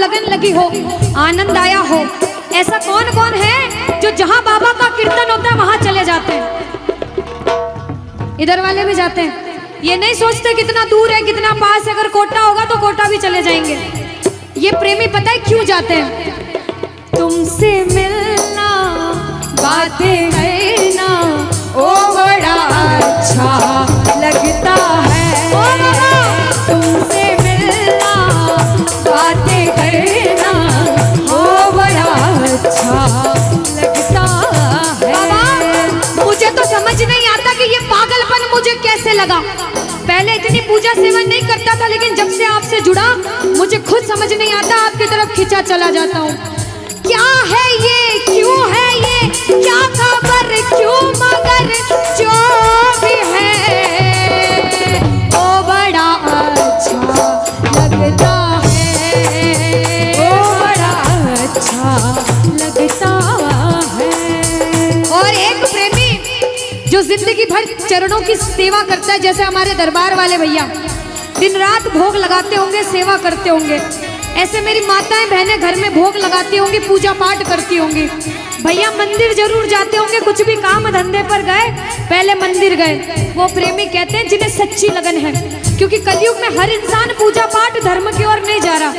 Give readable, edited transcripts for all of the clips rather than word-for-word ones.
लगन लगी हो, आनंद आया हो। ऐसा कौन कौन है जो जहां बाबा का कीर्तन होता है वहां चले जाते हैं? इधर वाले भी जाते हैं, ये नहीं सोचते कितना दूर है कितना पास है। अगर कोटा होगा तो कोटा भी चले जाएंगे। ये प्रेमी पता है क्यों जाते हैं? तुमसे मिलना, बातें करना, ओ बड़ा अच्छा लगता है। तुमसे मिलना, बातें करना, ओ बड़ा अच्छा लगता है। बाबा मुझे तो समझ नहीं आता कि ये पागलपन मुझे कैसे लगा। पहले इतनी पूजा सेवन नहीं करता था, लेकिन जब से आपसे जुड़ा मुझे खुद समझ नहीं आता, आपकी तरफ खिंचा चला जाता हूँ। क्या है ये, क्यों है ये, क्या खबर, क्यों, मगर जो भी है ओ बड़ा अच्छा लगता है, ओ बड़ा अच्छा लगता है। और एक प्रेमी जो जिंदगी भर चरणों की सेवा करता है, जैसे हमारे दरबार वाले भैया दिन रात भोग लगाते होंगे, सेवा करते होंगे। ऐसे मेरी माताएं बहनें घर में भोग लगाती होंगी, पूजा पाठ करती होंगी। भैया मंदिर जरूर जाते होंगे, कुछ भी काम धंधे पर गए पहले मंदिर गए। वो प्रेमी कहते हैं जिन्हें सच्ची लगन है, क्योंकि कलयुग में हर इंसान पूजा पाठ धर्म की ओर नहीं जा रहा।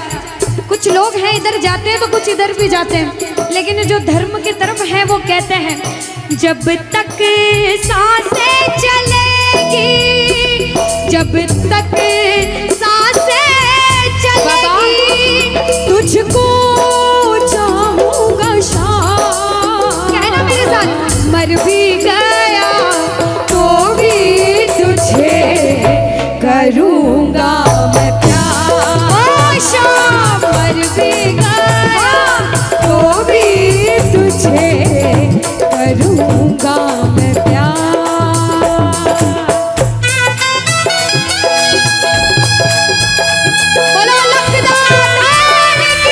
कुछ लोग हैं इधर जाते हैं तो कुछ इधर भी जाते हैं, लेकिन जो धर्म की तरफ है वो कहते हैं जब तक सांसें चलेगी, जब तक सांसें चलेगी, तुझको चाहूंगा शाम। कहना मेरे साथ, मर भी गया तो भी तुझे करूंगा मैं प्यार। शाम मर भी गया तो भी तुझे करूंगा मैं प्यार। बोलो लखदार की।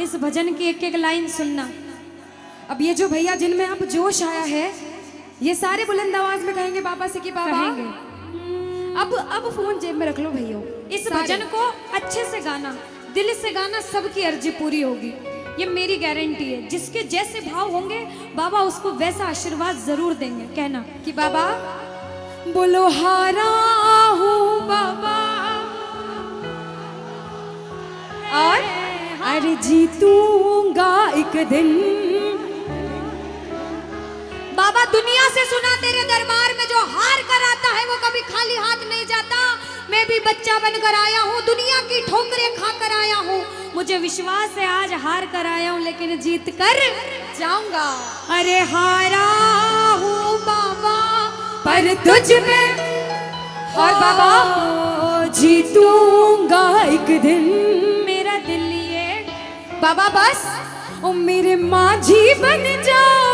इस भजन की एक एक लाइन सुनना। अब ये जो भैया जिनमें अब जोश आया है, ये सारे बुलंद आवाज में कहेंगे बाबा से कि बाबा कहेंगे। अब फोन जेब में रख लो भैया। इस भजन को अच्छे से गाना, दिल से गाना, सबकी अर्जी पूरी होगी, ये मेरी गारंटी है। जिसके जैसे भाव होंगे बाबा उसको वैसा आशीर्वाद जरूर देंगे। कहना कि बाबा बोलो हारा हूँ बाबा और अरे जीतूंगा एक दिन। बाबा दुनिया से सुना तेरे दरबार में जो हार कर आता है वो कभी खाली हाथ नहीं जाता। मैं भी बच्चा बनकर आया हूँ, दुनिया की ठोकरें खाकर आया हूँ। मुझे विश्वास है आज हार कर आया हूँ लेकिन जीत कर जाऊंगा। अरे हारा हूँ बाबा पर तुझ में, और बाबा जीतूंगा एक दिन। मेरा दिल ये बाबा बस ओ मेरे माझी बन जाओ,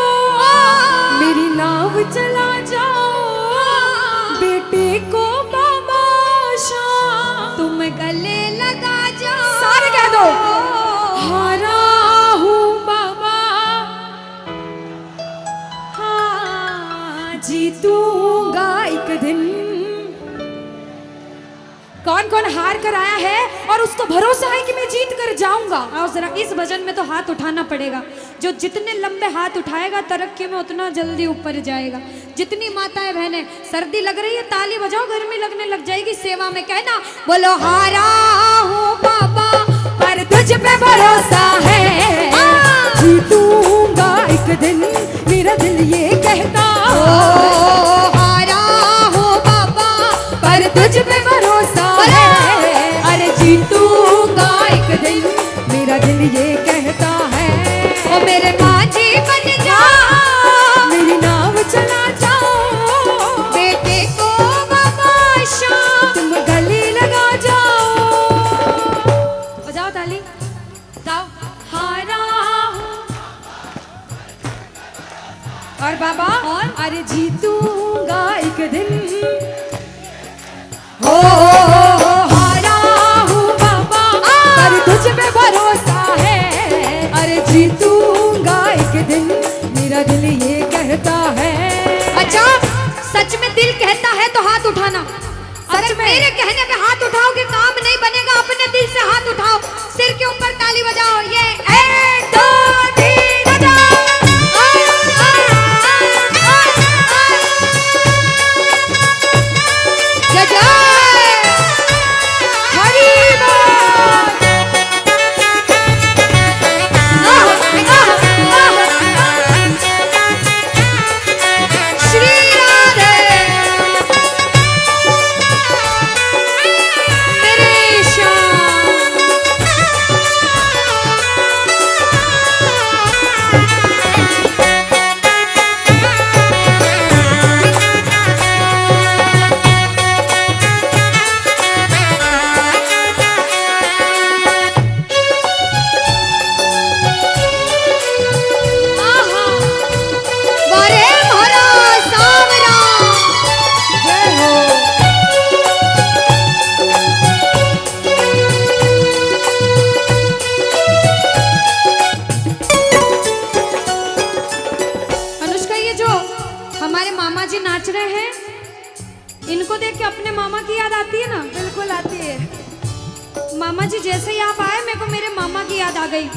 मेरी नाव चला जाओ, बेटे को बाबा शाम तुम गले लगा जाओ। सारे कह दो हारा हूँ बाबा, हाँ जीतूंगा एक दिन। कौन कौन हार कर आया है और उसको भरोसा है कि मैं जीत कर जाऊंगा। और जरा इस भजन में तो हाथ उठाना पड़ेगा। जो जितने लंबे हाथ उठाएगा तरक्की में उतना जल्दी ऊपर जाएगा। जितनी माताएं बहनें सर्दी लग रही है ताली बजाओ, गर्मी लगने लग जाएगी सेवा में। कहना बोलो हारा हूँ बाबा पर तुझ पे भरोसा है, जीतूंगा एक दिन मेरा दिल ये कहता। हारा हूँ बाबा है तो हाथ उठाना। अगर मेरे कहने पे हाथ उठाओगे काम नहीं बनेगा, अपने दिल से हाथ उठाओ, सिर के ऊपर ताली बजाओ। ये 1 2 3 बजाओ। जय जय हरि बोल। श्री राधे मेरे श्याम। आहा, वारे भरा सावरा। जय हो। अनुष्का, ये जो हमारे मामा जी नाच रहे हैं, इनको देख के अपने मामा की याद आती है ना? बिल्कुल आती है। मामा जी जैसे ही आप आए, मेरे को मेरे मामा की याद आ गई।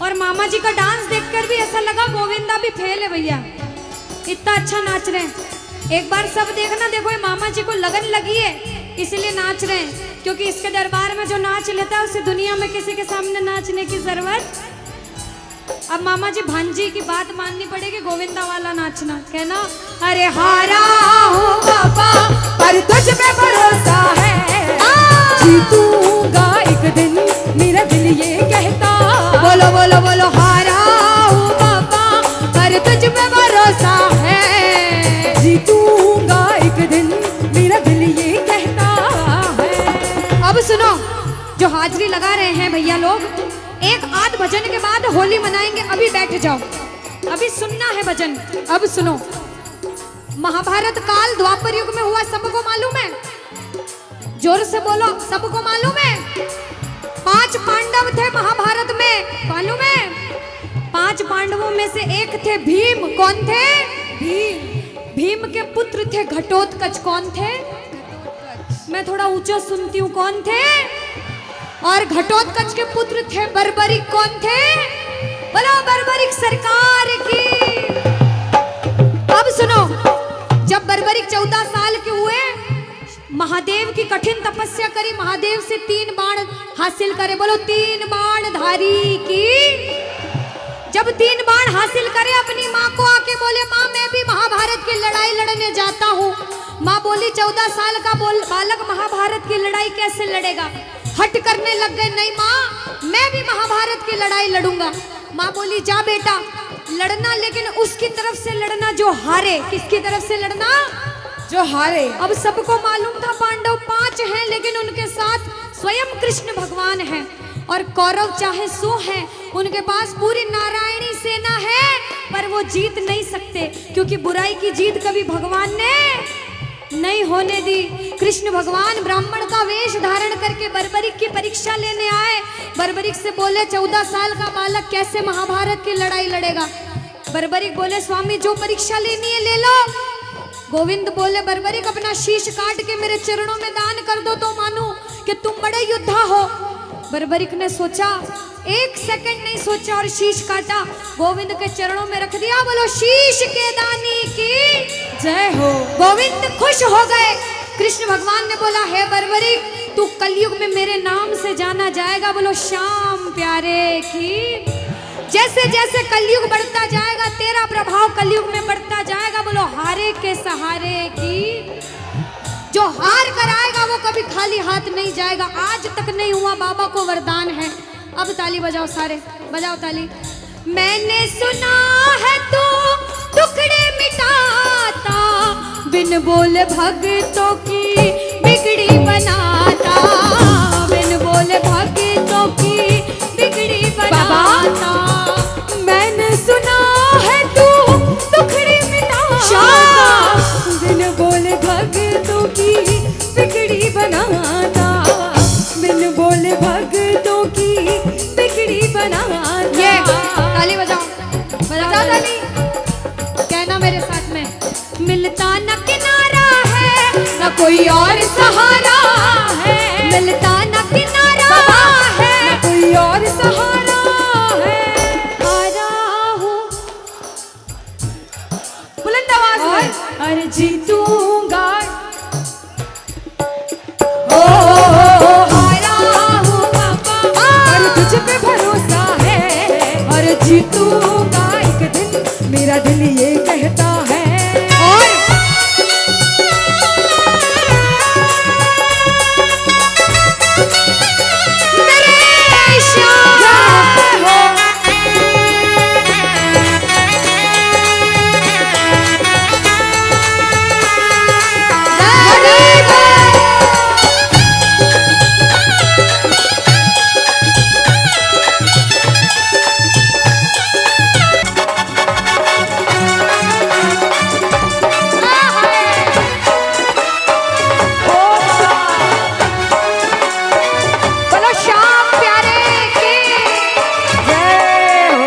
और मामा जी का डांस देखकर भी ऐसा लगा गोविंदा भी फेल है भैया, इतना अच्छा नाच रहे हैं। एक बार सब देखना, देखो ये मामा जी को लगन लगी है इसलिए नाच रहे हैं, क्योंकि इसके दरबार में जो नाच लेता है उसे दुनिया में किसी के सामने नाचने की जरूरत। अब मामा जी भांजी की बात माननी पड़ेगी, गोविंदा वाला नाचना। कहना, अरे हारा हूँ बाबा पर तुझ पे भरोसा है, जीतूंगा एक दिन, मेरा दिल ये कहता। बोलो बोलो बोलो, हारा हूँ बाबा पर तुझ पे भरोसा है, जीतूंगा एक दिन, मेरा दिल ये कहता है। अब सुनो, जो हाजिरी लगा रहे हैं भैया लोग, एक आध भजन के बाद होली मनाएंगे। अभी बैठ जाओ, अभी सुनना है भजन। अब सुनो, महाभारत काल द्वापर युग में हुआ, सबको मालूम है? जोर से बोलो, सबको मालूम है? 5 पांडव थे महाभारत में, मालूम है? 5 पांडवों में से एक थे भीम। कौन थे? भीम। भीम के पुत्र थे घटोत्कच। कौन थे? मैं थोड़ा ऊंचा सुनती हूँ। कौन थे? और घटोत्कच के पुत्र थे बर्बरिक। कौन थे? बोलो बर्बरिक सरकार की। अब सुनो, जब बर्बरिक 14 साल के हुए, महादेव की कठिन तपस्या करी, महादेव से 3 बाण हासिल करे। बोलो 3 बाण धारी की। जब 3 बाण हासिल करे, अपनी माँ को आके बोले, माँ मैं भी महाभारत की लड़ाई लड़ने जाता हूँ। माँ बोली 14 साल का बालक महाभारत की लड़ाई कैसे लड़ेगा? हट करने लग गए, नहीं माँ मैं भी महाभारत की लड़ाई लड़ूंगा। माँ बोली जा बेटा लड़ना, लेकिन उसकी तरफ से लड़ना जो हारे। किसकी तरफ से लड़ना? जो हारे। अब सबको मालूम था पांडव 5 हैं, लेकिन उनके साथ स्वयं कृष्ण भगवान हैं। और कौरव चाहे 100 हैं, उनके पास पूरी नारायणी सेना है, पर वो जीत नहीं सकते, क्योंकि बुराई की जीत कभी भगवान ने नहीं होने दी। कृष्ण भगवान ब्राह्मण का वेश धारण करके बर्बरिक की परीक्षा लेने आए। बर्बरिक से बोले 14 साल का बालक कैसे महाभारत की लड़ाई लड़ेगा? बर्बरिक बोले स्वामी जो परीक्षा लेनी है ले लो। गोविंद बोले बर्बरिक अपना शीश काट के मेरे चरणों में दान कर दो तो मानूं कि तुम बड़े योद्धा हो। बर्बरिक ने सोचा, 1 सेकंड नहीं सोचा और शीश काटा, गोविंद के चरणों में रख दिया। बोलो शीश के दानी की जय हो। गोविंद खुश हो गए। कृष्ण भगवान ने बोला, हे बर्बरिक तू कलयुग में मेरे नाम से जाना जाएगा। बोलो श्याम प्यारे की। जैसे जैसे कलयुग बढ़ता जाएगा, तेरा प्रभाव कलयुग में बढ़ता जाएगा। बोलो हारे के सहारे की। जो हार कर आएगा वो कभी खाली हाथ नहीं जाएगा। आज तक नहीं हुआ, बाबा को वरदान है। अब ताली बजाओ, सारे बजाओ ताली। मैंने सुना है तू टुकड़े मिटाता, बिन बोले भक्तों की बिगड़ी बनाता, बिन बोले भक्तों की बिगड़ी बनाता। मैंने सुना है तू टुकड़े मिटाता, बिन बोले भक्तों की बिगड़ी बनाता, बिन बोले भक्तों की बिगड़ी बनाता। ये ताली बजाओ, बजाओ ताली। कहना मेरे साथ में, मिलता न किनारा है न कोई और सहारा है, मिलता न किनारा है, न कोई और सहारा है। हारा हूँ बुलंद आवाज में और जीतूंगा। ओ हारा हूँ बाबा और तुझ पे भरोसा है, और जीतूंगा एक दिन, मेरा दिल ये कहता है। और मेरे श्याम हो बोलो श्याम प्यारे की जय हो।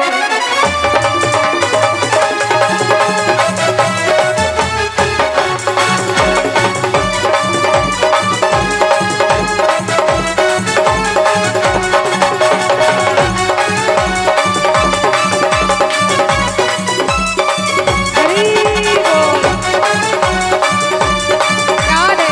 हरी बोल। याद है।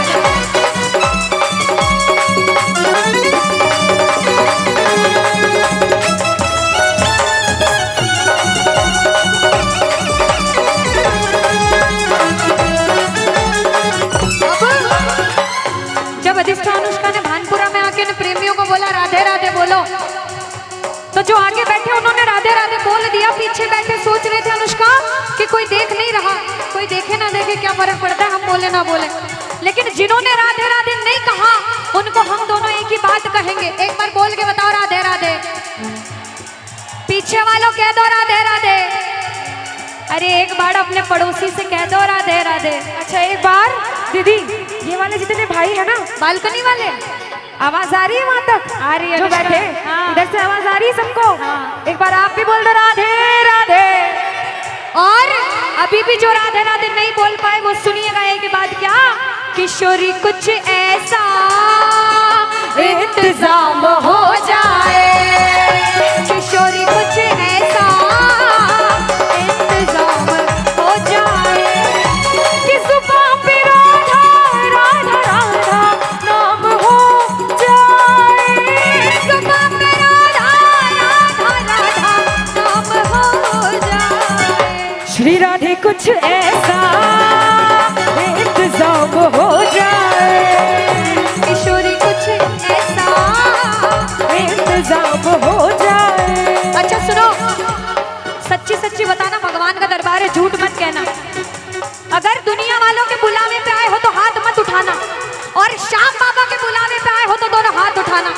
जब अधिष्ठा अनुष्का ने भानपुरा में आके ने प्रेमियों को बोला राधे राधे बोलो, तो जो आगे बैठे उन्होंने राधे राधे बोल दिया। पीछे बैठे सोच रहे थे अनुष्का कि कोई देख नहीं रहा, कोई देखे ना देखे क्या फर्क पड़ता है, हम बोले ना बोले। लेकिन जिन्होंने राधे राधे नहीं कहा उनको हम दोनों एक ही बात कहेंगे। एक बार बोल के बताओ राधे राधे। पीछे वालों कह दो राधे राधे। अरे एक बार अपने पड़ोसी से कह दो राधे राधे। अच्छा एक बार दीदी, ये वाले जितने भाई है ना, बालकनी वाले आवाज आ रही है वहां तक? आ रही है जो अनुष्का। बैठे हाँ। इधर से आवाज आ रही है सबको? हाँ। एक बार आप भी बोल दो राधे राधे। और अभी भी जो राधे राधे नहीं बोल पाए वो सुनिएगा एक बात क्या, किशोरी कुछ ऐसा इंतजाम हो जाए, किशोरी कुछ ऐसा इंतजाम हो जाए कि जुबान पे राधा राधा राधा नाम हो जाए। जुबान पे राधा राधा राधा नाम हो जाए। श्री राधे कुछ ऐसा इंतजाम हो जाए, किशोरी कुछ ऐसा इंतजाम हो जाए। अच्छा सुनो, सच्ची सच्ची बताना, भगवान का दरबार है, झूठ मत कहना। अगर दुनिया वालों के बुलावे पे आए हो तो हाथ मत उठाना, और श्याम बाबा के बुलावे पे आए हो तो दोनों हाथ उठाना।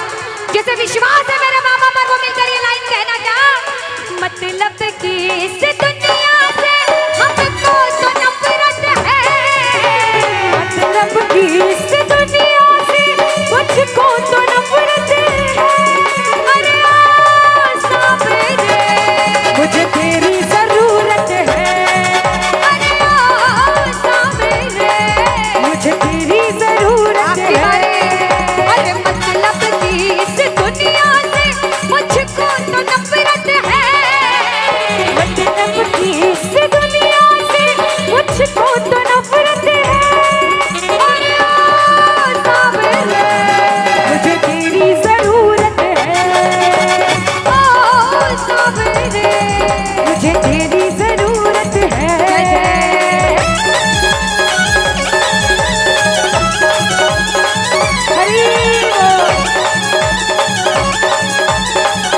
जिसे विश्वास है मेरे मामा पर वो मिलकर ये लाइन कहना क्या, मतलब कि इस दुनिया से हमको तो नफरत है, मतलब कि इस दुनिया से मुझको तो नफरत है। अरे आ सामने, मुझे तेरी जरूरत है, अरे आ सामने, मुझे तेरी जरूरत